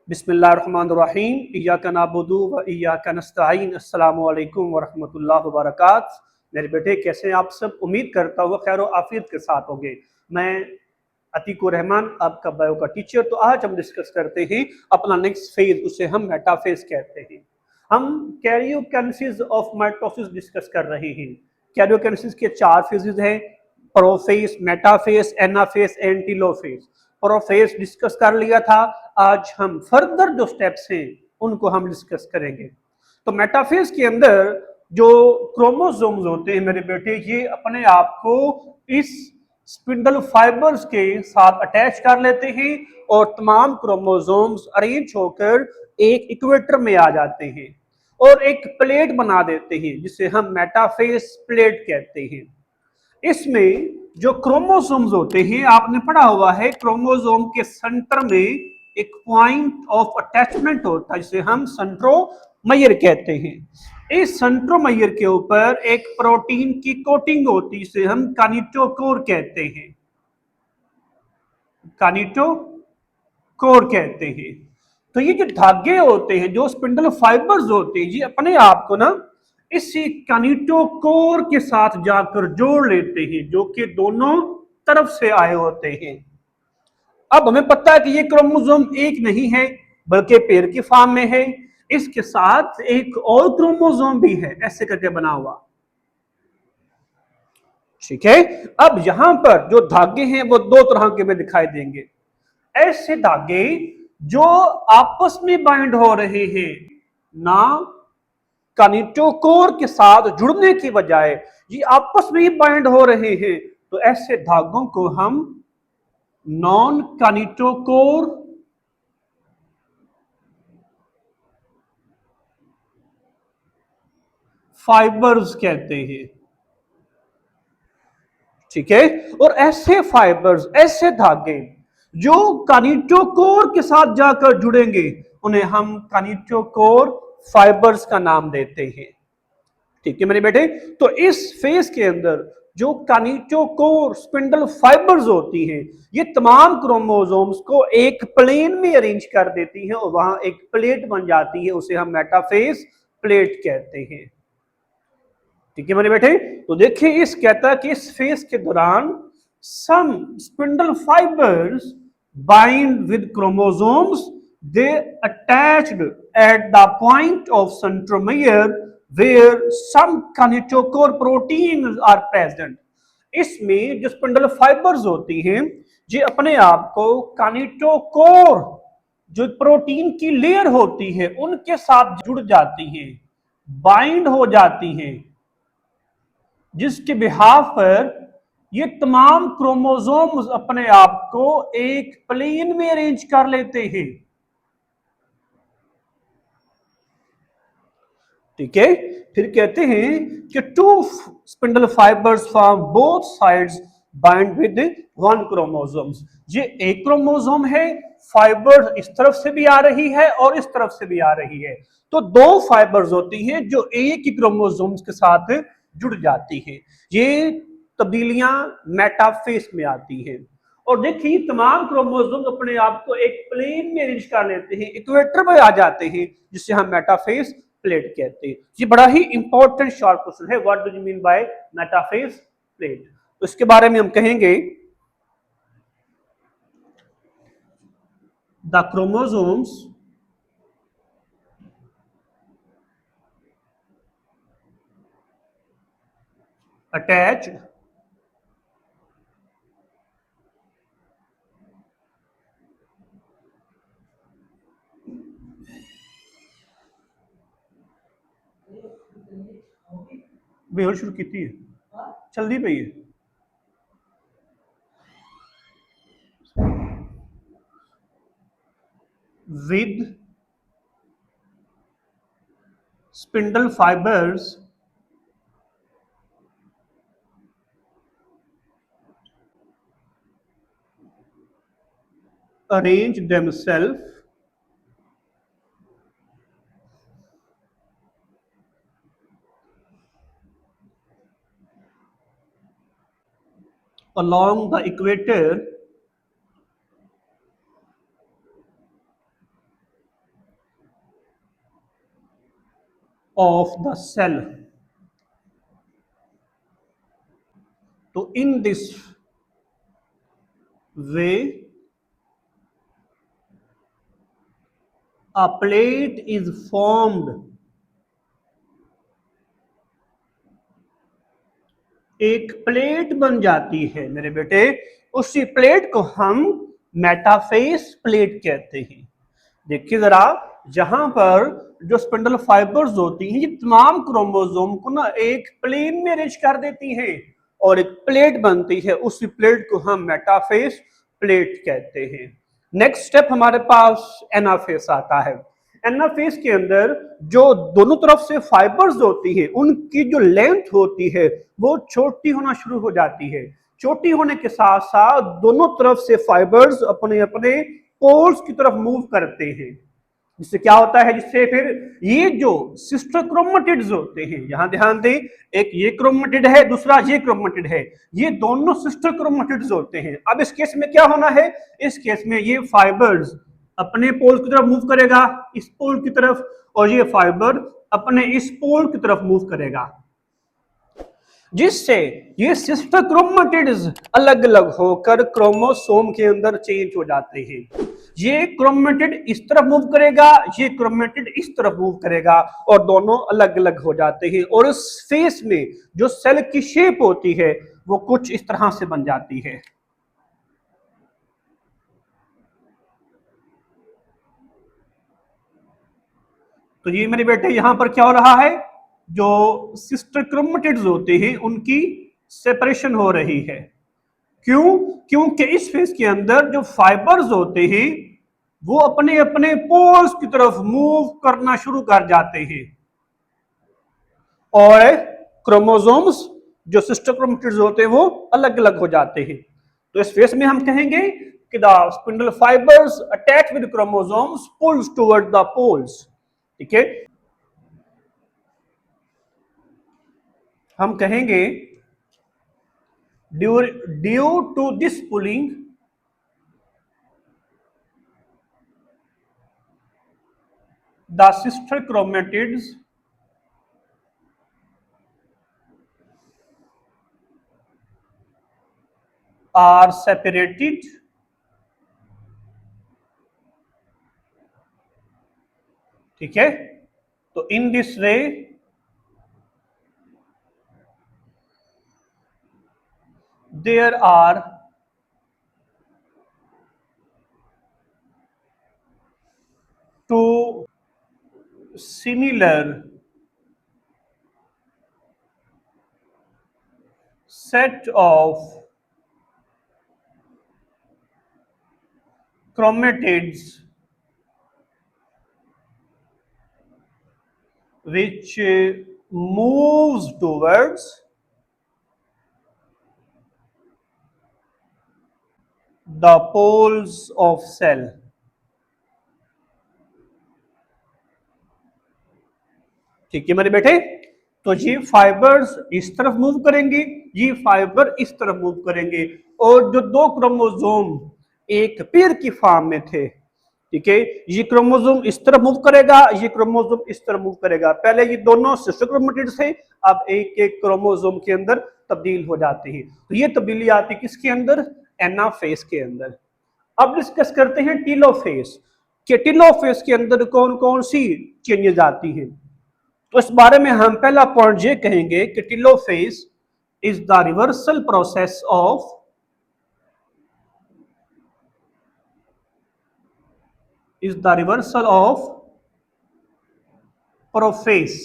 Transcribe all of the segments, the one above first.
बिस्मिल्लाहिर्रहमानिर्रहीम इय्याका नअबुदु व इय्याका नस्तईन अस्सलामु अलैकुम व रहमतुल्लाहि व बरकातहू। मेरे बेटे कैसे हैं आप सब? उम्मीद करता हूँ खैर आफियत के साथ होंगे। मैं अतीकुर रहमान आपका बायो का टीचर। तो आज हम डिस्कस करते हैं अपना नेक्स्ट फेज, उसे हम मेटाफेज कहते हैं। हम कैरियोकाइनेसिस ऑफ माइटोसिस डिस्कस कर रहे हैं। कैरियोकाइनेसिस के 4 फेजेस हैं: prophase, metaphase, anaphase and telophase. Prophase discuss कर लिया था। आज हम फर्दर जो स्टेप्स हैं उनको हम डिस्कस करेंगे। तो मेटाफेज के अंदर जो क्रोमोसोम्स होते हैं मेरे बेटे, ये अपने आप को इस स्पिंडल फाइबर्स के साथ अटैच कर लेते हैं और तमाम क्रोमोसोम्स अरेंज होकर एक इक्वेटर में आ जाते हैं और एक प्लेट बना देते हैं जिसे हम मेटाफेज प्लेट कहते हैं। इसमें जो क्रोमोसोम्स होते हैं, आपने पढ़ा हुआ है, क्रोमोसोम के सेंटर में एक पॉइंट ऑफ अटैचमेंट होता है जिसे हम सेंट्रोमेयर कहते हैं। इस सेंट्रोमेयर के ऊपर एक प्रोटीन की कोटिंग होती है जिसे हम कानिटोकोर कहते हैं। कानिटोकोर कहते हैं। तो ये जो धागे होते हैं, जो स्पिंडल फाइबर्स होते हैं, ये अपने आप को ना इसी कानिटोकोर के साथ जाकर जोड़ लेते हैं, जो कि दोनों तरफ से आए होते हैं। अब हमें पता है कि ये क्रोमोसोम एक नहीं है बल्कि पेयर की फॉर्म में है। इसके साथ एक और क्रोमोसोम भी है ऐसे करके बना हुआ। ठीक है। अब यहां पर जो धागे हैं वो 2 तरह के में दिखाई देंगे। ऐसे धागे जो आपस में बाइंड हो रहे हैं, ना कानिटोकोर के साथ जुड़ने की बजाय ये आपस में ही बाइंड हो रहे हैं, तो ऐसे धागों को हम नॉन कानिटोकोर फाइबर्स कहते हैं। ठीक है। और ऐसे फाइबर्स, ऐसे धागे जो कानिटोकोर के साथ जाकर जुड़ेंगे, उन्हें हम कानिटोकोर फाइबर्स का नाम देते हैं। ठीक है मेरे बेटे। तो इस फेज के अंदर जो कानिटोकोर स्पिंडल फाइबर्स होती हैं, ये तमाम क्रोमोसोम्स को एक प्लेन में अरेंज कर देती हैं और वहां एक प्लेट बन जाती है, उसे हम मेटाफेज प्लेट कहते हैं। ठीक है मेरे बेटे। तो देखिए, इस कहता है कि इस फेज के दौरान some spindle fibres bind with chromosomes, they attached at the point of centromere where some kinetochore protein are present. इसमें जो स्पिंडल फाइबर्स होती हैं, ये अपने आप को कानिटोकोर जो प्रोटीन की लेयर होती है उनके साथ जुड़ जाती हैं, बाइंड हो जाती हैं, जिसके बिहाफ पर ये तमाम क्रोमोसोम्स अपने आप को एक प्लेन में अरेंज कर लेते हैं। ठीक है। फिर कहते हैं कि 2 spindle fibres from both sides bind with 1 chromosomes. ये एक क्रोमोसोम है, फाइबर इस तरफ से भी आ रही है और इस तरफ से भी आ रही है। तो 2 फाइबर्स होती हैं जो एक ही क्रोमोसोम्स के साथ जुड़ जाती है। ये तब्दीलियां मेटाफेज में आती हैं। और देखिए, तमाम क्रोमोसोम अपने आप को एक प्लेन में अरेंज कर लेते हैं, इक्वेटर में आ जाते हैं, जिसे हम मेटाफेज प्लेट कहते हैं। ये बड़ा ही इंपॉर्टेंट शॉर्ट क्वेश्चन है, what do you mean by metaphase plate. तो इसके बारे में हम कहेंगे, द क्रोमोसोम्स अटैच्ड बेहद शुरू की थी, चलती पई है। With spindle fibres arrange themselves along the equator of the cell. So in this way, a plate is formed. एक प्लेट बन जाती है मेरे बेटे, उसी प्लेट को हम मेटाफेस प्लेट कहते हैं। देखिए जरा, जहां पर जो स्पिंडल फाइबर्स होती हैं ये तमाम क्रोमोसोम को ना एक प्लेन में अरेंज कर देती हैं और एक प्लेट बनती है, उसी प्लेट को हम मेटाफेस प्लेट कहते हैं। नेक्स्ट स्टेप हमारे पास एनाफेस आता है। एनाफेस के अंदर जो दोनों तरफ से फाइबर्स होती है उनकी जो लेंथ होती है वो छोटी होना शुरू हो जाती है। छोटी होने के साथ साथ दोनों तरफ से फाइबर्स अपने अपने पोल्स की तरफ मूव करते हैं। जिससे क्या होता है, जिससे फिर ये जो सिस्टर क्रोमेटिड्स होते हैं, यहां ध्यान दें, एक ये क्रोमेटिड है, दूसरा ये क्रोमेटिड है, ये दोनों सिस्टर क्रोमेटिड्स होते हैं। अब इस केस में क्या होना है, इस केस में ये फाइबर्स अपने पोल की तरफ मूव करेगा इस पोल की तरफ, और ये फाइबर अपने इस पोल की तरफ मूव करेगा, जिससे ये सिस्टर क्रोमेटिड्स अलग अलग होकर क्रोमोसोम के अंदर चेंज हो जाते हैं। ये क्रोमेटिड इस तरफ मूव करेगा, ये क्रोमेटिड इस तरफ मूव करेगा और दोनों अलग अलग हो जाते हैं। और उस फेस में जो सेल की शेप होती है वो कुछ इस तरह से बन जाती है। तो ये मेरे बेटे यहां पर क्या हो रहा है, जो सिस्टर क्रोमेटिड्स होते हैं उनकी सेपरेशन हो रही है। क्यों? क्योंकि इस फेस के अंदर जो फाइबर्स होते हैं वो अपने अपने पोल्स की तरफ मूव करना शुरू कर जाते हैं और क्रोमोसोम्स जो सिस्टर क्रोमेटिड्स होते हैं वो अलग अलग हो जाते हैं। तो इस फेस में हम कहेंगे कि the spindle fibres attach with chromosomes pulls toward the poles. ठीक है, हम कहेंगे due to this pulling the sister chromatids are separated ठीक है। तो in this way there are two similar set of chromatids which moves towards the poles of cell। ठीक है मेरे बेटे, तो ये फाइबर्स इस तरफ मूव करेंगे, ये फाइबर इस तरफ मूव करेंगे, और जो दो क्रोमोसोम एक पेयर की फॉर्म में थे, ठीक है, ये क्रोमोसोम इस तरफ मूव करेगा, ये क्रोमोसोम इस तरफ मूव करेगा। पहले ये दोनों सिस्टर क्रोमेटिड्स थे, अब एक एक क्रोमोसोम के अंदर तब्दील हो जाते हैं। तो ये तब्दीली आती है किसके अंदर, एनाफेस के अंदर। अब डिस्कस करते हैं टीलोफेस कि टीलोफेस के अंदर कौन कौन सी चेंजेस आती हैं। तो इस बारे में हम पहला पॉइंट ये कहेंगे कि telophase is the reversal process of prophase.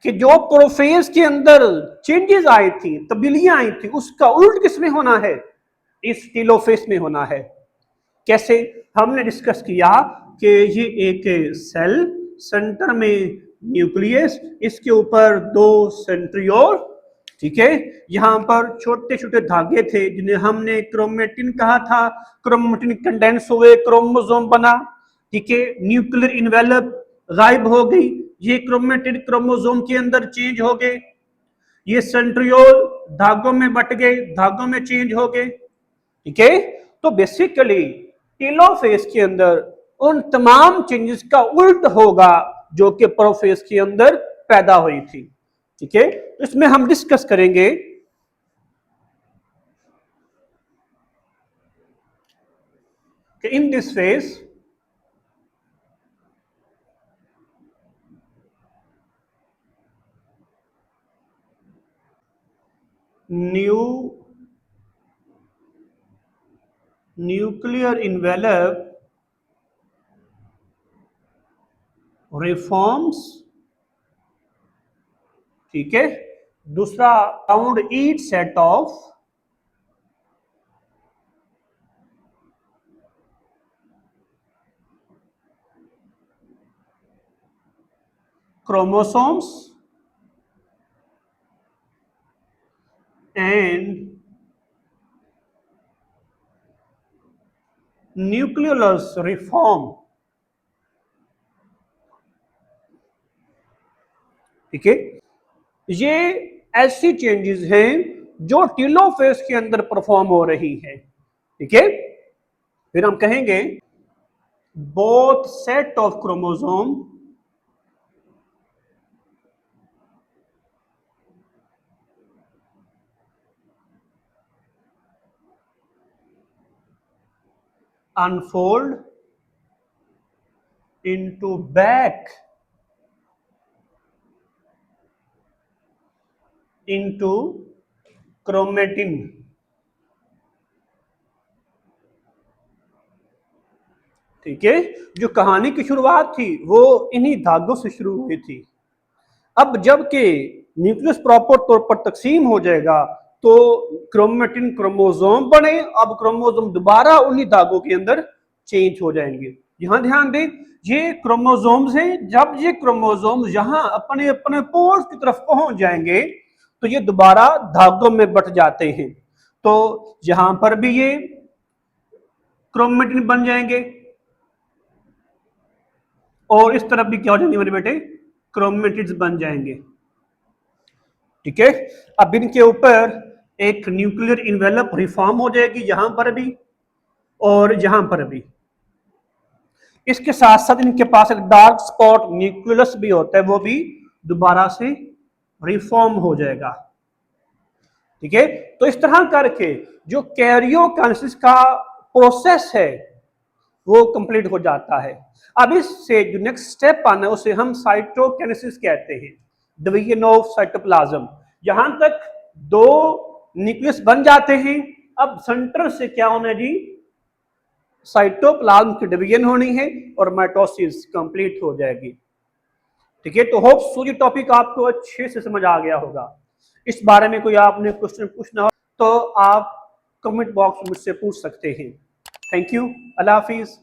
कि जो प्रोफेस के अंदर चेंजेस आई थी, तब्दीलियां आई थी, उसका उल्ट किसमें होना है, इस टीलोफेस में होना है। कैसे? हमने डिस्कस किया कि ये एक सेल, सेंटर में न्यूक्लियस, इसके ऊपर दो सेंट्रियोल, ठीक है, यहां पर छोटे छोटे धागे थे जिन्हें हमने क्रोमेटिन कहा था। क्रोमेटिन कंडेंस हुए, क्रोमोसोम बना, ठीक है, न्यूक्लियर इन्वेलप गायब हो गई, ये क्रोमेटिन क्रोमोसोम के अंदर चेंज हो गए, ये सेंट्रियोल धागों में बट गए, धागों में चेंज हो गए, ठीक है। तो बेसिकली टेलोफेज के अंदर उन तमाम चेंजेस का उल्ट होगा जो कि प्रोफेज के अंदर पैदा हुई थी। ठीक है, तो इसमें हम डिस्कस करेंगे कि in this phase nuclear envelope reforms। ठीक है, दूसरा found each set of chromosomes and nucleolus reform। ठीक है, ये ऐसी चेंजेस हैं जो टीलोफेज के अंदर परफॉर्म हो रही है। ठीक है, फिर हम कहेंगे both set of chromosome unfold into back into chromatin। ठीक है, जो कहानी की शुरुआत थी वो इन्हीं धागों से शुरू हुई थी। अब जबकि न्यूक्लियस प्रॉपर तौर पर तकसीम हो जाएगा तो क्रोमेटिन क्रोमोसोम बने, अब क्रोमोसोम दोबारा उन्हीं धागों के अंदर चेंज हो जाएंगे। यहां ध्यान दें, ये क्रोमोसोम्स हैं, जब ये क्रोमोसोम्स यहां अपने अपने पोल्स की तरफ पहुंच जाएंगे तो ये दोबारा धागों में बट जाते हैं। तो यहां पर भी ये क्रोमेटिन बन जाएंगे और इस तरफ भी क्या हो जाएंगे मेरे बेटे, क्रोमेटिड्स बन जाएंगे। ठीक है, अब इनके ऊपर एक न्यूक्लियर इन्वेलप रिफॉर्म हो जाएगी यहां पर भी और यहां पर भी। इसके साथ साथ इनके पास एक डार्क स्पॉट न्यूक्लियस भी होता है, वो भी दोबारा से रिफॉर्म हो जाएगा। ठीक है, तो इस तरह करके जो कैरियोकाइनेसिस का प्रोसेस है वो कंप्लीट हो जाता है। अब इससे जो नेक्स्ट स्टेप आना है उसे हम साइटोकाइनेसिस कहते हैं, डिवीजन ऑफ साइटोप्लाज्म। यहां तक दो न्यूक्लियस बन जाते हैं, अब सेंटर से क्या होना है जी, साइटोप्लाज्म की डिवीजन होनी है और माइटोसिस कंप्लीट हो जाएगी। ठीक है, तो होप सो ये टॉपिक आपको अच्छे से समझ आ गया होगा। इस बारे में कोई आपने क्वेश्चन पूछना हो तो आप कमेंट बॉक्स में मुझसे पूछ सकते हैं। Thank you, Allah Hafiz.